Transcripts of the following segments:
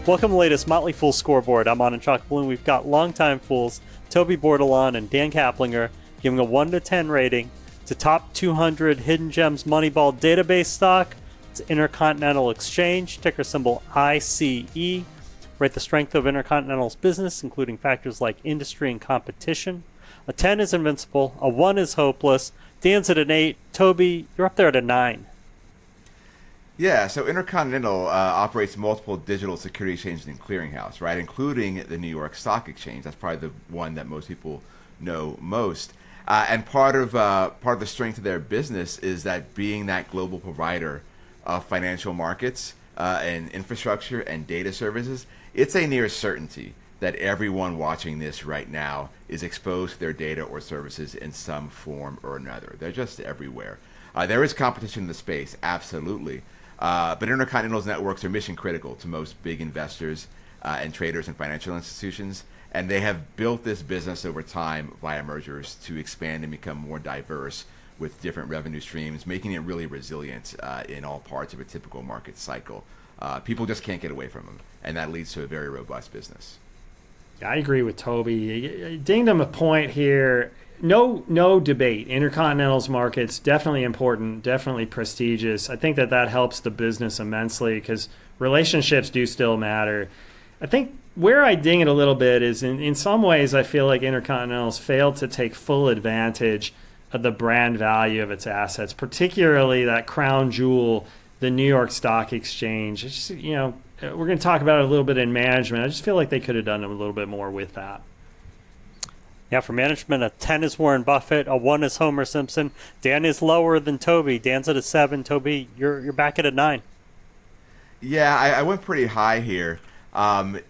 Welcome to the latest Motley Fool scoreboard. I'm on in Chalk Balloon. We've got longtime fools Toby, Bordalon, and Dan Caplinger giving a 1 to 10 rating to top 200 hidden gems Moneyball database stock. It's Intercontinental Exchange, ticker symbol ICE. Rate the strength of Intercontinental's business, including factors like industry and competition. A 10 is invincible. A 1 is hopeless. Dan's at an 8. Toby, you're up there at a 9. Yeah, so Intercontinental operates multiple digital security exchanges and clearinghouse, right, including the New York Stock Exchange. That's probably the one that most people know most. And part of the strength of their business is that being that global provider of financial markets and infrastructure and data services, it's a near certainty that everyone watching this right now is exposed to their data or services in some form or another. They're just everywhere. There is competition in the space, absolutely. But Intercontinental's networks are mission critical to most big investors and traders and financial institutions. And they have built this business over time via mergers to expand and become more diverse with different revenue streams, making it really resilient in all parts of a typical market cycle. People just can't get away from them. And that leads to a very robust business. I agree with Toby. Dinged him a point here. No debate. Intercontinental's markets, definitely important, definitely prestigious. I think that helps the business immensely because relationships do still matter. I think where I ding it a little bit is in some ways I feel like Intercontinental's failed to take full advantage of the brand value of its assets, particularly that crown jewel, the New York Stock Exchange. It's just, we're going to talk about it a little bit in management. I just feel like they could have done a little bit more with that. Yeah, for management, a 10 is Warren Buffett, a 1 is Homer Simpson. Dan is lower than Toby. Dan's at a 7. Toby, you're back at a 9. Yeah, I went pretty high here. New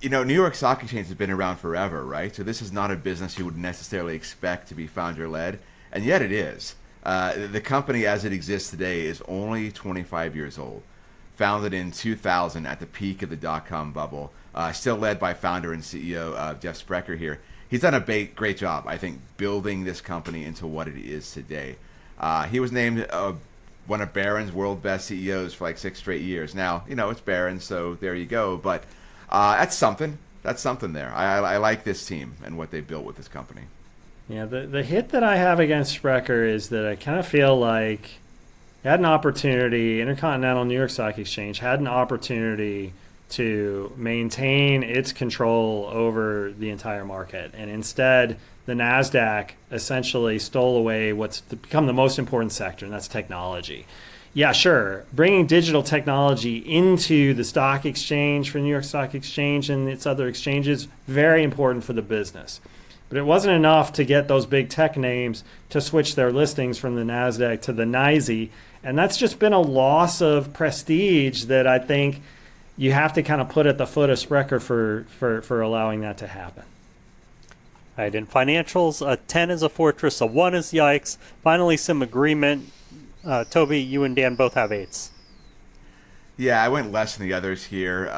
York Stock Exchange has been around forever, right? So this is not a business you would necessarily expect to be founder-led, and yet it is. The company as it exists today is only 25 years old. Founded in 2000 at the peak of the dot-com bubble. Still led by founder and CEO Jeff Sprecher here. He's done a great job, I think, building this company into what it is today. He was named one of Barron's world best CEOs for like 6 straight years. Now, it's Barron's, so there you go. But that's something. That's something there. I like this team and what they built with this company. Yeah, the hit that I have against Sprecher is that I kind of feel like had an opportunity, Intercontinental New York Stock Exchange had an opportunity to maintain its control over the entire market. And instead, the Nasdaq essentially stole away what's become the most important sector, and that's technology. Yeah, sure. Bringing digital technology into the stock exchange for New York Stock Exchange and its other exchanges, very important for the business. But it wasn't enough to get those big tech names to switch their listings from the Nasdaq to the NYSE. And that's just been a loss of prestige that I think you have to kind of put at the foot of Sprecher for allowing that to happen. All right, in financials, a 10 is a fortress, a 1 is yikes. Finally, some agreement. Toby, you and Dan both have 8s. Yeah, I went less than the others here.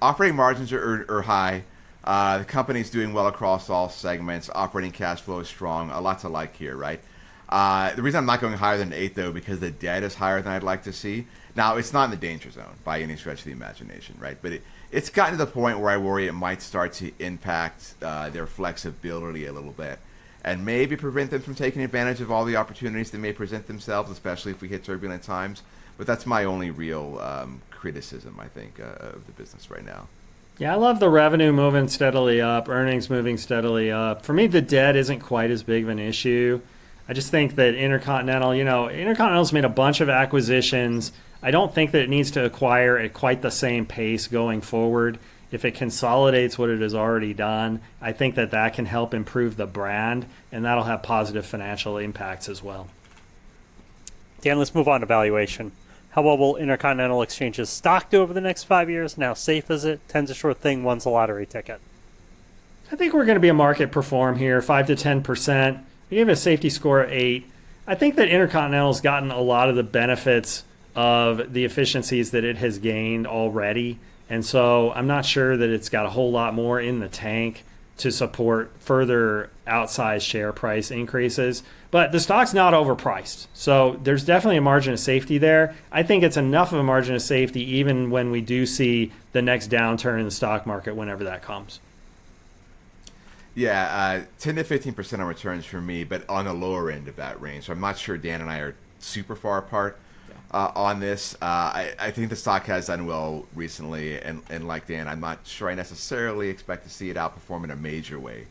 Operating margins are high. The company's doing well across all segments. Operating cash flow is strong. A lot to like here, right? The reason I'm not going higher than 8, though, because the debt is higher than I'd like to see. Now, it's not in the danger zone by any stretch of the imagination, right? But it's gotten to the point where I worry it might start to impact their flexibility a little bit and maybe prevent them from taking advantage of all the opportunities that may present themselves, especially if we hit turbulent times. But that's my only real criticism, I think, of the business right now. Yeah, I love the revenue moving steadily up, earnings moving steadily up. For me, the debt isn't quite as big of an issue. I just think that Intercontinental's made a bunch of acquisitions. I don't think that it needs to acquire at quite the same pace going forward. If it consolidates what it has already done, I think that can help improve the brand, and that'll have positive financial impacts as well. Dan, let's move on to valuation. How well will Intercontinental Exchange's stock do over the next 5 years? Now safe is it? 10's a sure thing, 1's a lottery ticket. I think we're going to be a market perform here, 5 to 10%. We gave it a safety score of 8. I think that Intercontinental's gotten a lot of the benefits of the efficiencies that it has gained already. And so I'm not sure that it's got a whole lot more in the tank to support further outsized share price increases. But the stock's not overpriced. So there's definitely a margin of safety there. I think it's enough of a margin of safety even when we do see the next downturn in the stock market, whenever that comes. Yeah, 10 to 15% on returns for me, but on the lower end of that range. So I'm not sure Dan and I are super far apart on this. I think the stock has done well recently, and like Dan, I'm not sure I necessarily expect to see it outperform in a major way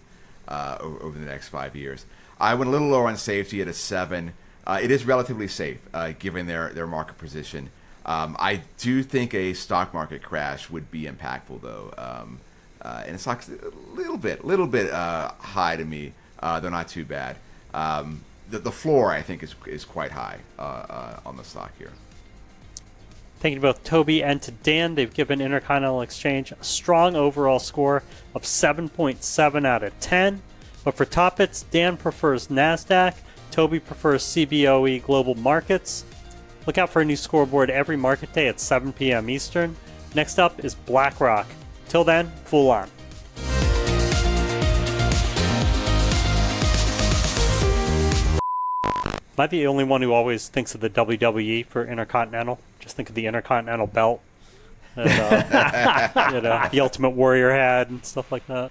over the next 5 years. I went a little lower on safety at a 7. It is relatively safe given their market position. I do think a stock market crash would be impactful, though. And the stock's a little bit high to me. They're not too bad. The floor, I think, is quite high on the stock here. Thank you to both Toby and to Dan. They've given Intercontinental Exchange a strong overall score of 7.7 out of 10. But for top hits, Dan prefers Nasdaq. Toby prefers CBOE Global Markets. Look out for a new scoreboard every market day at 7 p.m. Eastern. Next up is BlackRock. Till then, Fool on. Am I the only one who always thinks of the WWE for Intercontinental? Just think of the Intercontinental belt and the Ultimate Warrior had and stuff like that.